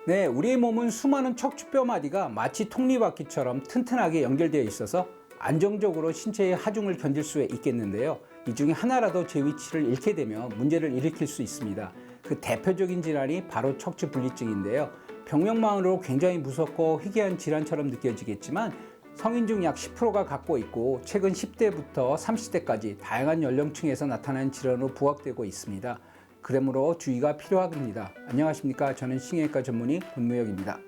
네, 우리의 몸은 수많은 척추뼈 마디가 마치 톱니바퀴처럼 튼튼하게 연결되어 있어서 안정적으로 신체의 하중을 견딜 수 있겠는데요. 이 중에 하나라도 제 위치를 잃게 되면 문제를 일으킬 수 있습니다. 그 대표적인 질환이 바로 척추 분리증인데요. 병명만으로 굉장히 무섭고 희귀한 질환처럼 느껴지겠지만 성인 중 약 10%가 갖고 있고 최근 10대부터 30대까지 다양한 연령층에서 나타나는 질환으로 부각되고 있습니다. 그러므로 주의가 필요합니다. 안녕하십니까. 저는 신경외과 전문의 문무혁입니다.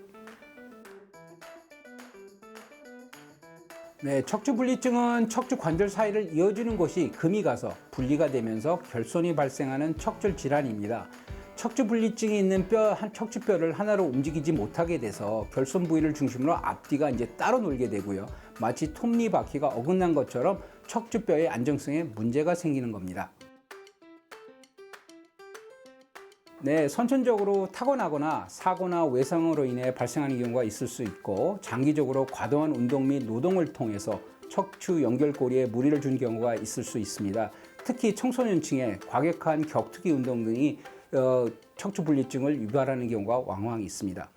네, 척추 분리증은 척추 관절 사이를 이어주는 곳이 금이 가서 분리가 되면서 결손이 발생하는 척추 질환입니다. 척추 분리증이 있는 척추뼈를 하나로 움직이지 못하게 돼서 결손 부위를 중심으로 앞뒤가 이제 따로 놀게 되고요. 마치 톱니바퀴가 어긋난 것처럼 척추뼈의 안정성에 문제가 생기는 겁니다. 네, 선천적으로 타고나거나 사고나 외상으로 인해 발생하는 경우가 있을 수 있고 장기적으로 과도한 운동 및 노동을 통해서 척추 연결고리에 무리를 준 경우가 있을 수 있습니다. 특히 청소년층에 과격한 격투기 운동 등이 척추 분리증을 유발하는 경우가 왕왕 있습니다.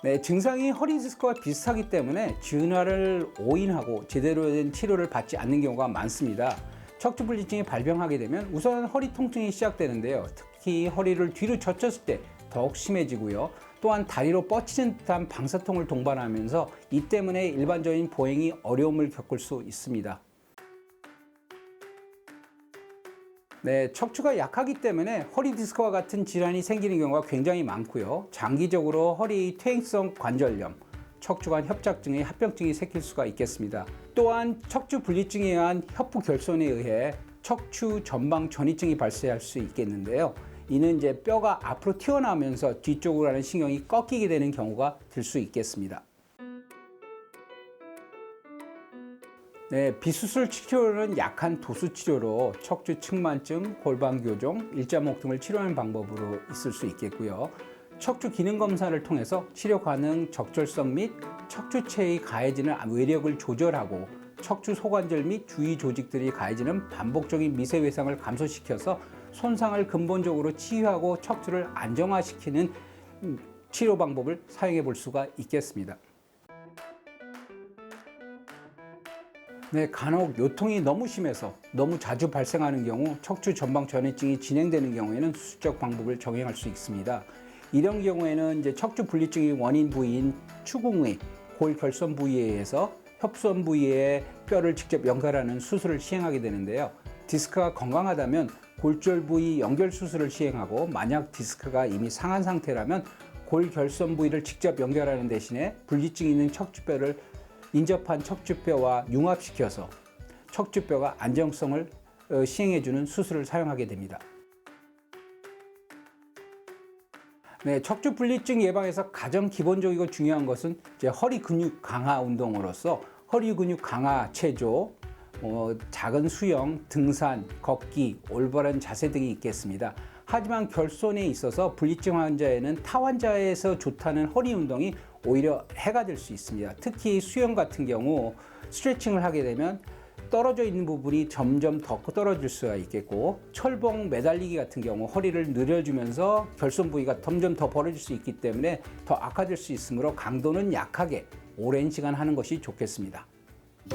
네, 증상이 허리 디스크와 비슷하기 때문에 진화를 오인하고 제대로 된 치료를 받지 않는 경우가 많습니다. 척추 분리증이 발병하게 되면 우선 허리 통증이 시작되는데요. 특히 허리를 뒤로 젖혔을 때 더욱 심해지고요. 또한 다리로 뻗치는 듯한 방사통을 동반하면서 이 때문에 일반적인 보행이 어려움을 겪을 수 있습니다. 네, 척추가 약하기 때문에 허리 디스크와 같은 질환이 생기는 경우가 굉장히 많고요. 장기적으로 허리 퇴행성 관절염, 척추관 협착증의 합병증이 생길 수가 있겠습니다. 또한 척추 분리증에 의한 협부 결손에 의해 척추 전방 전이증이 발생할 수 있겠는데요. 이는 이제 뼈가 앞으로 튀어나오면서 뒤쪽으로 가는 신경이 꺾이게 되는 경우가 될 수 있겠습니다. 네, 비수술 치료는 약한 도수 치료로 척추 측만증, 골반 교종, 일자목 등을 치료하는 방법으로 있을 수 있겠고요. 척추 기능 검사를 통해서 치료 가능 적절성 및 척추체의 가해지는 외력을 조절하고 척추 소관절 및 주위 조직들이 가해지는 반복적인 미세 외상을 감소시켜서 손상을 근본적으로 치유하고 척추를 안정화시키는 치료 방법을 사용해 볼 수가 있겠습니다. 네, 간혹 요통이 너무 심해서 너무 자주 발생하는 경우 척추 전방 전이증이 진행되는 경우에는 수술적 방법을 적용할 수 있습니다. 이런 경우에는 이제 척추 분리증의 원인 부위인 추궁의 골 결손 부위에 의해서 협선 부위에 뼈를 직접 연결하는 수술을 시행하게 되는데요. 디스크가 건강하다면 골절 부위 연결 수술을 시행하고 만약 디스크가 이미 상한 상태라면 골 결손 부위를 직접 연결하는 대신에 분리증이 있는 척추뼈를 인접한 척추뼈와 융합시켜서 척추뼈가 안정성을 시행해주는 수술을 사용하게 됩니다. 네, 척추 분리증 예방에서 가장 기본적이고 중요한 것은 이제 허리 근육 강화 운동으로서 허리 근육 강화 체조, 작은 수영, 등산, 걷기, 올바른 자세 등이 있겠습니다. 하지만 결손에 있어서 분리증 환자에는 타 환자에서 좋다는 허리 운동이 오히려 해가 될 수 있습니다. 특히 수영 같은 경우 스트레칭을 하게 되면 떨어져 있는 부분이 점점 더 떨어질 수가 있겠고 철봉 매달리기 같은 경우 허리를 늘려주면서 결손 부위가 점점 더 벌어질 수 있기 때문에 더 악화될 수 있으므로 강도는 약하게 오랜 시간 하는 것이 좋겠습니다.